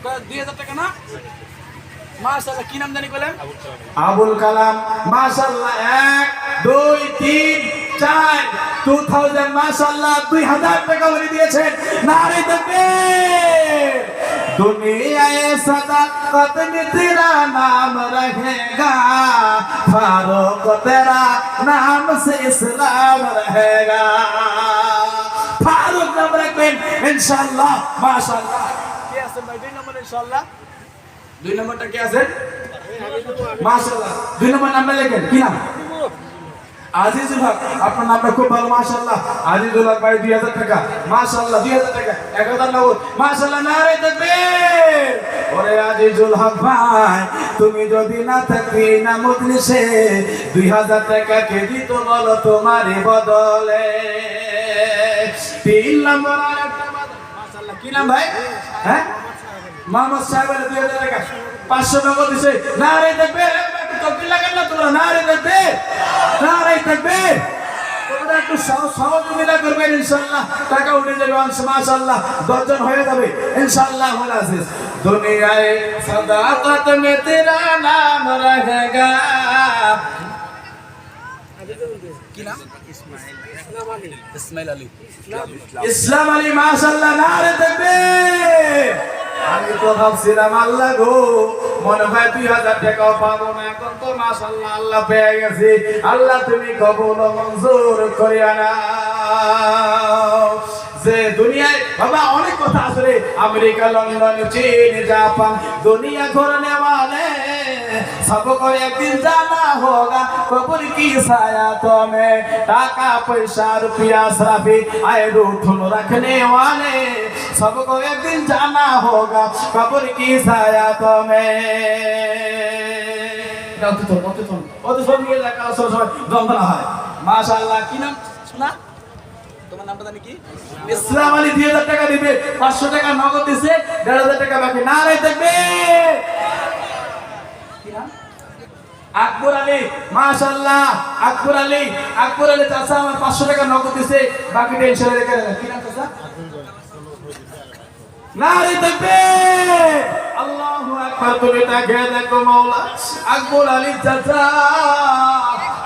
2000 টাকা না মাশাআল্লাহ কি নাম জানি বলেন আবুল কালাম মাশাআল্লাহ 1 2 3 4 2000 মাশাআল্লাহ 2000 টাকা উনি দিয়েছেন নারে তাকবীর दुनियाए सदाकत में तेरा नाम रहेगा फारूक तेरा नाम से इस्लाम रहेगा फारूक नाम रखें इंशाअल्लाह माशाअल्लाह কে আছেন ভাই 2 নম্বর ইনশাআল্লাহ 2 নম্বরটা কে আছে মাশাআল্লাহ 2 নম্বর নাম লেখেন কি নাম আজিজুল হক আপনার নামটা খুব ভালো মাশাআল্লাহ আজিজুল হক ভাই 2000 টাকা মাশাআল্লাহ 2000 টাকা 1000 নগদ মাশাআল্লাহ নারে তাকবীর ওরে আজিজুল হক ভাই তুমি যদি না থাকবি না মজলিসে 2000 টাকা কে দিত বলো তোমারই বদলে 3 নম্বর আরেকটা মাশাআল্লাহ কি নাম ভাই হ্যাঁ মোহাম্মদ সাহেব 2000 টাকা 500 নগদ দিছে নারে তাকবীর তকবীর লাগান না তোমরা নারে তাকবীর নারে তাকবীর তোমরা একটু সহযোগিতা করবেন ইনশাআল্লাহ টাকা উঠে যাবে মাশাআল্লাহ 10 জন হয়ে যাবে ইনশাআল্লাহ আল্লাহ আজিজ দুনিয়ায়ে সাদাকত মে তেরা নাম रहेगा কি নাম ইসমাইল আলী ইসলাম আলী মাশাআল্লাহ নারে তাকবীর আমি তো ভাবছিলাম আল্লাহ গো মনে হয় 2000 টাকাও পাবো না এখন তো মাশাআল্লাহ আল্লাহ পেয়ে গেছি আল্লাহ তুমি কবুল ও মঞ্জুর করিয়া নাও যে দুনিয়ায় বাবা অনেক কথা আছে আমেরিকা লন্ডন চীন জাপান দুনিয়া ঘুরने वाले सबको एक दिन जाना होगा कब्र की साया तो में टाका पैसा रुपया शराबी आए रूठन रखने वाले सबको एक दिन जाना होगा कब्र की साया तो में অত নিয়ে দেখা যন্ত্রণা হয় মাশাআল্লাহ কি নাম শোনা তোমার নামটা জানি কি ইসলাম আলী 2000 টাকা দিবে 500 টাকা নগদ দিছে 1500 টাকা বাকি নারে তাকবীর কি নাম আকবর আলী মাশাআল্লাহ আকবর আলী চাচা আমার 500 টাকা নগদ দিছে বাকিটা ইনশাআল্লাহ রেখে দেন কি নাম চাচা নারে তাকবীর আল্লাহু আকবার তুমি তাকে দেখো মাওলা আকবর আলী চাচা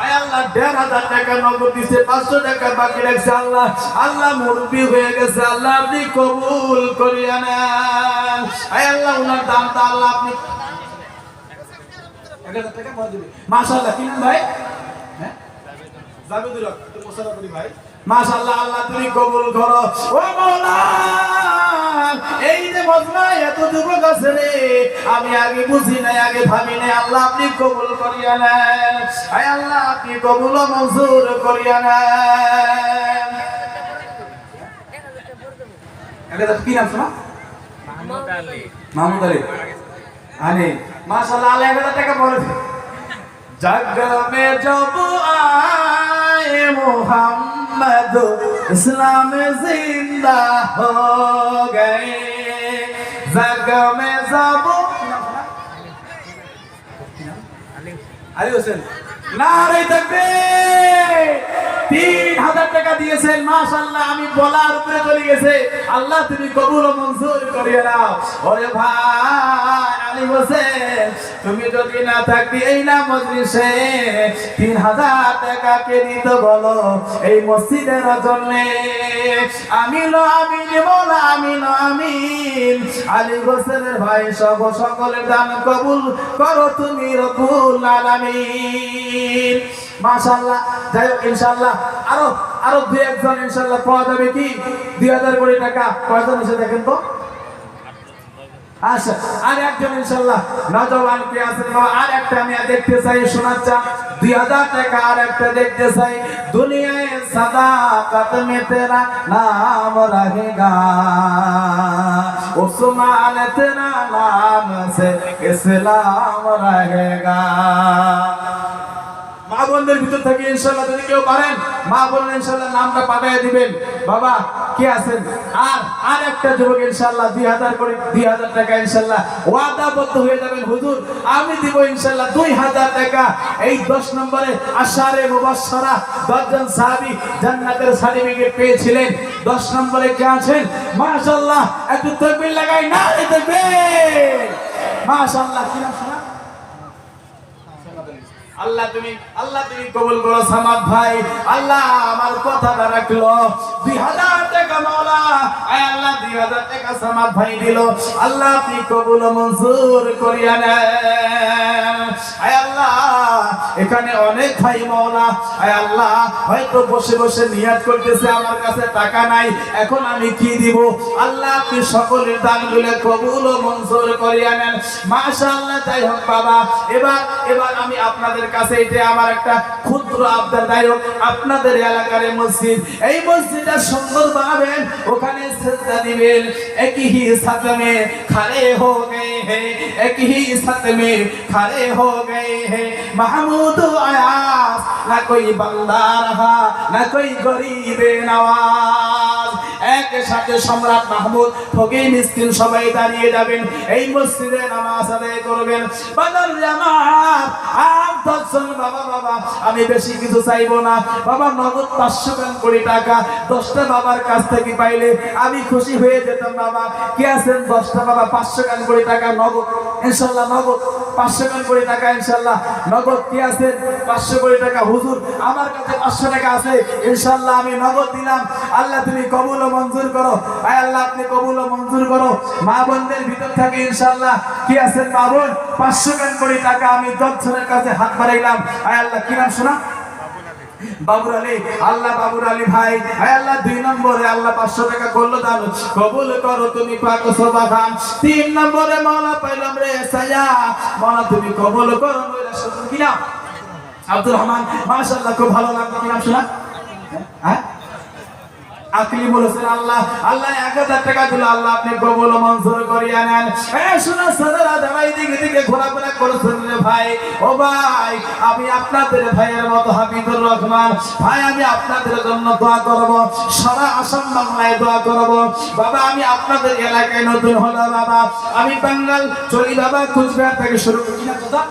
আয় আল্লাহ 1500 টাকা নগদ দিছে 500 টাকা বাকি রাখছে আল্লাহ আল্লাহ মুরব্বি হয়ে গেছে আল্লাহ আপনি কবুল করিয়া নেন আয় আল্লাহ উনার দামটা আল্লাহ আপনি 1000 টাকা পড়ে দিবে মাশাআল্লাহ কি নাম ভাই হ্যাঁ জাবেদুল হক তো মোসাফা করি ভাই মাশাআল্লাহ আল্লাহ তুমি কবুল করো ও মাওলা এই যে মজমায় এত যুবক আছে রে আমি আগে বুঝি নাই আগে ভাবি নাই আল্লাহ আপনি কবুল করিয়া নেন আয় আল্লাহ আপনি কবুল ও মঞ্জুর করিয়া নেন এটা কি নাম শোনা মাহমুদ আলী আনে মাশাআল্লাহ আল্লাহ 1000 টাকা পড়ে जग में जब आए मोहम्मद इस्लाम जिंदा हो गए जग में जब আলী হোসেন নারে তাকবীর 3000 টাকা দিয়েছেন মাশাআল্লাহ আমি বলার উপরে চলে গেছে আল্লাহ তুমি কবুল ও মঞ্জুর করিয়ে নাও ওরে ভাই আলী হোসেন তুমি যদি না থাকতে এই না মজলিসে 3000 টাকা কে দিতে বলো এই মসজিদের জন্য আমিন আমিন বলা আমিন আমিন আলী হোসেনের ভাই সব সকলের দান কবুল করো তুমি রব্বুল আলামিন মাশাআল্লাহ যাই হোক ইনশাআল্লাহ আরো দুই একজন ইনশাআল্লাহ পাওয়া যাবে কি 2000 কোটি টাকা কয়জন এসে দেখেন তো আচ্ছা আর একজন ইনশাআল্লাহ নওজওয়ান কে আছেন আর একটা আমি দেখতে চাই শোনার চাই 2000 টাকা আর একটা দেখতে চাই দুনিয়ায় সাদাকত মে তেরা নাম रहेगा उस्मान तेरा नाम से इस्लाम रहेगा মা বোনদের ভিতর থেকে ইনশাআল্লাহ যদি কেউ পারেন মা বোন ইনশাআল্লাহ নামটা পাঠিয়ে দিবেন বাবা কে আছেন আর একটা যুবক ইনশাআল্লাহ 2000 টাকা ইনশাআল্লাহ ওয়াদাবদ্ধ হয়ে যাবেন হুজুর আমি দিব ইনশাআল্লাহ 2000 টাকা এই 10 নম্বরে আশারে মুবাশশারা 10 জন সাহাবী জান্নাতের সার্টিফিকেট পেয়েছিলেন 10 নম্বরে কে আছেন মাশাআল্লাহ একটু তাকবীর লাগাই নারে তাকবীর মাশাআল্লাহ কি নাম শোনা আল্লাহ তুমি কবুল করো সামাদ ভাই আল্লাহ আমার কথাটা রাখলো 2000 টাকা মাওলা আয় আল্লাহ 2000 টাকা সামাদ ভাই দিল আল্লাহ আপনি কবুল ও মঞ্জুর করিয়া নেন আয় আল্লাহ এখানে অনেক ভাই মাওলা আয় আল্লাহ হয়তো বসে বসে নিয়াত করতেছে আমার কাছে টাকা নাই এখন আমি কি দিব আল্লাহ আপনি সকলের দানগুলো কবুল ও মঞ্জুর করিয়া নেন মাশাআল্লাহ যাই হোক বাবা এবার আমি আপনাদের কাছে এটা আমার একটা ক্ষুদ্র আবদার দায়ক আপনাদের এলাকার মসজিদ এই মসজিদটা সুন্দর বানাবেন ওখানে সিজদা দিবেন এক হি সাথ মে খড়ে হো গয়ে হে এক হি সাথ মে খড়ে হো গয়ে হে মাহমুদ আয়াস না কোই বান্দা রহা না কোই গরিব নওয়াজ এক সাথে সম্রাট মাহমুদ ফকির মিসকিন সবাই দাঁড়িয়ে যাবেন এই মসজিদে নামাজ আদায় করবেন বাজার জামাত বাবা আমি বেশি কিছু চাইবো না বাবা নগদ 500 কোটি টাকা 10টা বাবার কাছ থেকে পাইলে আমি খুশি হয়ে যেতাম বাবা কি আছেন 10টা বাবা 500 কোটি টাকা নগদ ইনশাআল্লাহ নগদ 500 কোটি টাকা ইনশাআল্লাহ নগদ কি আছেন 500 কোটি টাকা হুজুর আমার কাছে 500 টাকা আছে ইনশাআল্লাহ আমি নগদ দিলাম আল্লাহ তুমি কবুল ও মঞ্জুর করো আয় আল্লাহ আপনি কবুল ও মঞ্জুর করো মা বোনদের ভিতর থেকে ইনশাআল্লাহ কি আছেন মা বোন 500 কোটি টাকা আমি 10 জনের কাছে হাত বাড়াইলাম আয় আল্লাহ কি নাম শোনা বাবুর আলী আল্লাহ বাবুর আলী ভাই আয় আল্লাহ 2 নম্বরে আল্লাহ 500 টাকা করলো দান কবুল করো তুমি পাক সুবহান 3 নম্বরে মাওলা পাইলাম রে সায়া মাওলা তুমি কবুল করো কি নাম আব্দুর রহমান মাশাআল্লাহ খুব ভালো লাগলো কি নাম শোনা হ্যাঁ আকলি বলেছেন আল্লাহ 1000 টাকা দিল আল্লাহ আপনি কবুল ও মঞ্জুর করিয়া নেন শোনা সাদারা দাঁড়াই দিকে ঘোরাফেরা করছেন রে ভাই ও ভাই আমি আপনাদের ভাইয়ের মতো হাবিবুর রহমান ভাই আমি আপনাদের জন্য দোয়া করব সারা আসাম বাংলায় দোয়া করব বাবা আমি আপনাদের এলাকায় নতুন হলো বাবা আমি বাঙ্গাল চলি বাবা কুচবিহার থেকে শুরু করি না কথা